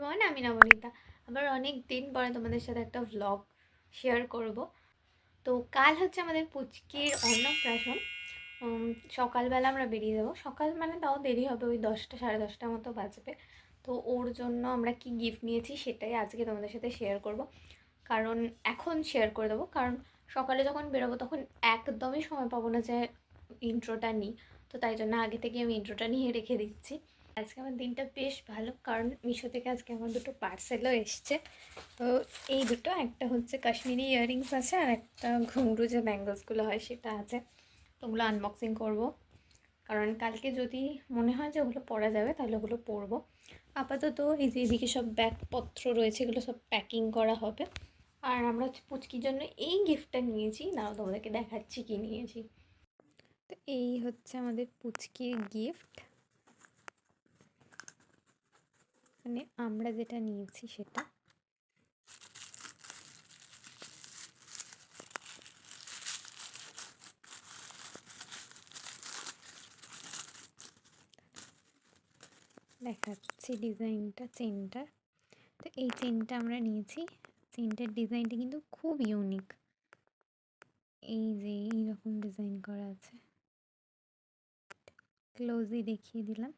Everyone, আমি নবনীতা। আবার অনেক দিন পরে তোমাদের সাথে একটা ভ্লগ শেয়ার করব। তো কাল হচ্ছে আমাদের পুচকির অন্নপ্রাশন। সকালবেলা আমরা বেরিয়ে যাবো। সকাল মানে তাও দেরি হবে, ওই 10টা সাড়ে 10টার মতো বাজবে। তো ওর জন্য আমরা কি গিফট নিয়েছি সেটাই আজকে তোমাদের সাথে শেয়ার করব। কারণ এখন শেয়ার করে দেবো, কারণ সকালে যখন বেরোবো তখন একদমই সময় পাবো না যে ইন্ট্রোটা নিই। তো তাই জন্য আগে থেকে আমি ইন্ট্রোটা নিয়ে রেখে দিচ্ছি। আজকে আমার দিনটা বেশ ভালো, কারণ মিশো থেকে আজকে আমার দুটো পার্সেলও এসছে। তো এই দুটো, একটা হচ্ছে কাশ্মীরি ইয়াররিংস আছে, আর একটা ঘুংরু যে ব্যাঙ্গলসগুলো হয় সেটা আছে। তো ওগুলো আনবক্সিং করব, কারণ কালকে যদি মনে হয় যে ওগুলো পরা যাবে তাহলে ওগুলো পরবো। আপাতত এই যে এদিকে সব ব্যাগপত্র রয়েছে, এগুলো সব প্যাকিং করা হবে। আর আমরা হচ্ছে পুচকির জন্য এই গিফটটা নিয়েছি, নাও তোমাদেরকে দেখাচ্ছি কি নিয়েছি। তো এই হচ্ছে আমাদের পুচকির গিফট, মানে আমরা যেটা নিয়েছি সেটা। দেখাচ্ছি ডিজাইনটা চেনটার। তো এই চেনটা আমরা নিয়েছি। চেনটার ডিজাইনটা কিন্তু খুব ইউনিক। এই যে এইরকম ডিজাইন করা আছে, ক্লোজলি দেখিয়ে দিলাম।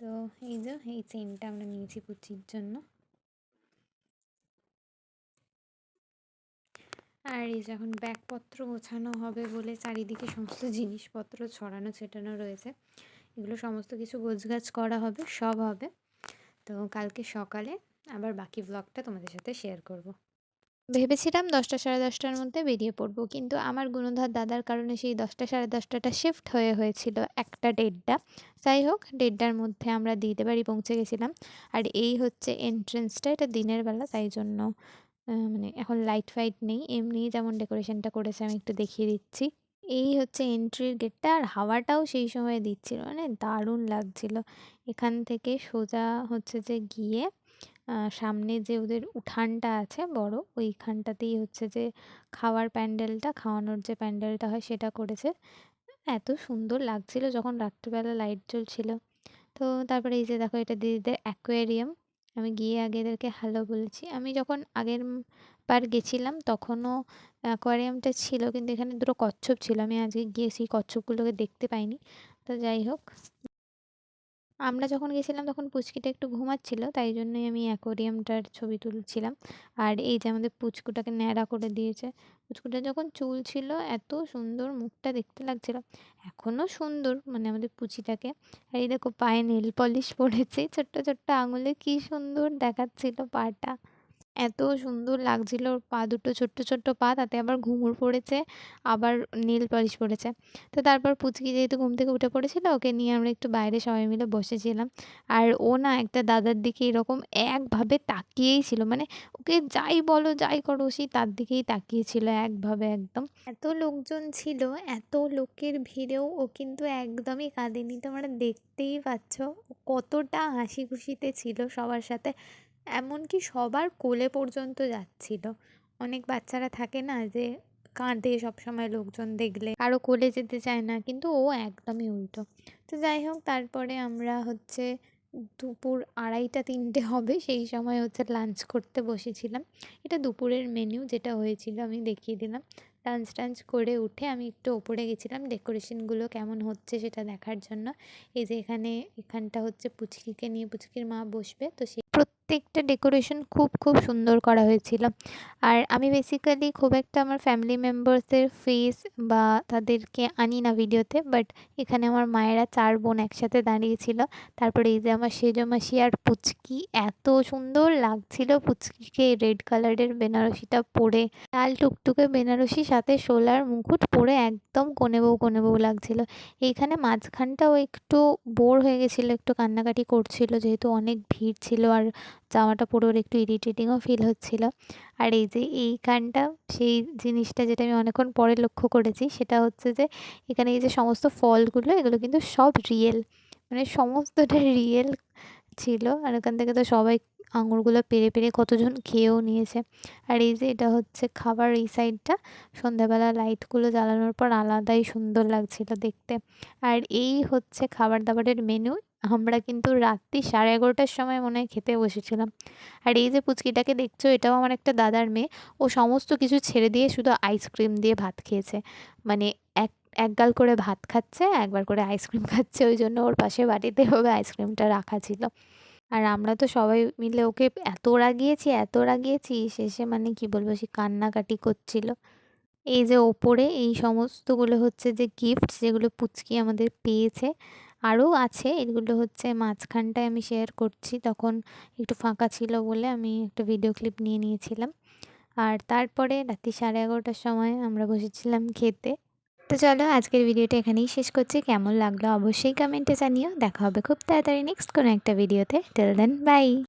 তো এই যে এই চেনটা আমরা নিয়েছি পুচির জন্য। আর এই যে এখন ব্যাগপত্র গোছানো হবে বলে চারিদিকে সমস্ত জিনিসপত্র ছড়ানো ছেটানো রয়েছে, এগুলো সমস্ত কিছু গোছগাছ করা হবে, সব হবে। তো কালকে সকালে আবার বাকি ব্লগটা তোমাদের সাথে শেয়ার করব। ভেবেছিলাম 10টা সাড়ে 10টার মধ্যে বেরিয়ে পড়বো, কিন্তু আমার গুণধর দাদার কারণে সেই 10টা সাড়ে 10টাটা শিফট হয়েছিল 1টা 1:30। যাই হোক, 1:30টার মধ্যে আমরা দিতে বাড়ি পৌঁছে গেছিলাম। আর এই হচ্ছে এন্ট্রেন্সটা, এটা দিনের বেলা, তাই জন্য মানে এখন লাইট ফাইট নেই, এমনি যেমন ডেকোরেশনটা করেছে আমি একটু দেখিয়ে দিচ্ছি। এই হচ্ছে এন্ট্রির গেটটা, আর হাওয়াটাও সেই সময় দিচ্ছিল, মানে দারুণ লাগছিল। এখান থেকে সোজা হচ্ছে যে গিয়ে সামনে যে ওদের উঠানটা আছে বড়, ওইখানটাতেই হচ্ছে যে খাওয়ার প্যান্ডেলটা, খাওয়ানোর যে প্যান্ডেলটা হয় সেটা করেছে। এত সুন্দর লাগছিল যখন রাত্রিবেলা লাইট জ্বলছিল। তো তারপরে এই যে দেখো, এটা দিদিদের অ্যাকোয়ারিয়াম। আমি গিয়ে আগে এদেরকে হ্যালো বলেছি। আমি যখন আগের বার গেছিলাম তখনও অ্যাকোয়ারিয়ামটা ছিল, কিন্তু এখানে দুটো কচ্ছপ ছিল, আমি আজকে গিয়ে সেই কচ্ছপগুলোকে দেখতে পাইনি। তো যাই হোক, আমরা যখন গেছিলাম তখন পুচকিটা একটু ঘুমাচ্ছিল, তাই জন্যই আমি অ্যাকোয়ারিয়ামটার ছবি তুলছিলাম। আর এই যে আমাদের পুচকুটাকে ন্যাড়া করে দিয়েছে। পুচকুটা যখন চুল ছিল এত সুন্দর মুখটা দেখতে লাগছিল, এখনও সুন্দর মানে আমাদের পুচিটাকে। আর এই দেখো পায়ে নেল পলিশ পরেছে, ছোট্ট ছোট্ট আঙুলে কি সুন্দর দেখাচ্ছিল পাটা, এত সুন্দর লাগছিল ওর পা দুটো, ছোট্ট ছোট্ট পা, তাতে আবার ঘুঙুর পড়েছে, আবার নীল পলিশ পড়েছে। তো তারপর পুচকি যেহেতু ঘুম থেকে উঠে পড়েছিল, ওকে নিয়ে আমরা একটু বাইরে সবাই মিলে বসেছিলাম। আর ও না একটা দাদার দিকে এরকম একভাবে তাকিয়েই ছিল, মানে ওকে যাই বলো যাই করো সেই তার দিকেই তাকিয়েছিল একভাবে একদম। এত লোকজন ছিল, এত লোকের ভিড়েও ও কিন্তু একদমই কাঁদেনি, তোমরা দেখতেই পাচ্ছ ও কতটা হাসি খুশিতে ছিল সবার সাথে। এমনকি সবার কোলে পর্যন্ত যাচ্ছিল। অনেক বাচ্চারা থাকে না যে কাঁদে সবসময় লোকজন দেখলে, কারো কোলে যেতে চায় না, কিন্তু ও একদমই উল্টো। তো যাই হোক, তারপরে আমরা হচ্ছে দুপুর 2:30-3টে হবে সেই সময় হচ্ছে লাঞ্চ করতে বসেছিলাম। এটা দুপুরের মেনু যেটা হয়েছিল আমি দেখিয়ে দিলাম। লাঞ্চ টাঞ্চ করে উঠে আমি একটু ওপরে গেছিলাম ডেকোরেশনগুলো কেমন হচ্ছে সেটা দেখার জন্য। এই যে এখানটা হচ্ছে পুচকিকে নিয়ে পুচকির মা বসবে, তো সেই প্রত্যেকটা ডেকোরেশন খুব খুব সুন্দর করা হয়েছিল। আর আমি বেসিক্যালি খুব একটা আমার ফ্যামিলি মেম্বার্সের ফেস বা তাদেরকে আনি না ভিডিওতে, বাট এখানে আমার মায়েরা 4 বোন একসাথে দাঁড়িয়েছিল। তারপরে এই যে আমার সেজো মাসি আর পুচকি, এত সুন্দর লাগছিল পুচকিকে রেড কালারের বেনারসিটা পরে, লাল টুকটুকে বেনারসি সাথে শোলার মুকুট পরে একদম কোণে বউ লাগছিল। এইখানে মাঝখানটাও একটু বোর হয়ে গেছিলো, একটু কান্নাকাটি করছিল যেহেতু অনেক ভিড় ছিল, আর জামাটা পরে ওর একটু ইরিটেটিংও ফিল হচ্ছিল। আর এই যে এইখানটা সেই জিনিসটা যেটা আমি অনেকক্ষণ পরে লক্ষ্য করেছি, সেটা হচ্ছে যে এখানে এই যে সমস্ত ফলগুলো, এগুলো কিন্তু সব রিয়েল, মানে সমস্তটা রিয়েল ছিল। আর ওখান থেকে তো সবাই আঙুরগুলো পেড়ে পেড়ে কতজন খেয়েও নিয়েছে। আর এই যে এটা হচ্ছে খাবার, এই সাইডটা সন্ধ্যাবেলা লাইটগুলো জ্বালানোর পর আলাদাই সুন্দর লাগছিল দেখতে। আর এই হচ্ছে খাবার দাবারের মেনু। আমরা কিন্তু রাত্রি 11:30টার সময় মনে হয় খেতে বসেছিলাম। আর এই যে পুচকিটাকে দেখছো, এটাও আমার একটা দাদার মেয়ে। ও সমস্ত কিছু ছেড়ে দিয়ে শুধু আইসক্রিম দিয়ে ভাত খেয়েছে। মানে এক এক গাল করে ভাত খাচ্ছে, একবার করে আইসক্রিম খাচ্ছে। ওই জন্য ওর পাশে বাটিতে ওভাবে আইসক্রিমটা রাখা ছিল। আর আমরা তো সবাই মিলে ওকে এত রাগিয়েছি, শেষে মানে কি বলবো, সে কান্নাকাটি করছিল। এই যে ওপরে এই সমস্তগুলো হচ্ছে যে গিফটস, যেগুলো পুচকি আমাদের পেয়েছে। আরও আছে, এগুলো হচ্ছে মাঝখানটায় আমি শেয়ার করছি, তখন একটু ফাঁকা ছিল বলে আমি একটা ভিডিও ক্লিপ নিয়ে নিয়েছিলাম। আর তারপরে রাত্রি 11:30টার সময় আমরা বসেছিলাম খেতে। তো চলো, আজকের ভিডিওটা এখানেই শেষ করছি। কেমন লাগলো অবশ্যই কমেন্টে জানিও। দেখা হবে খুব তাড়াতাড়ি নেক্সট কোনো একটা ভিডিওতে। Till then, by.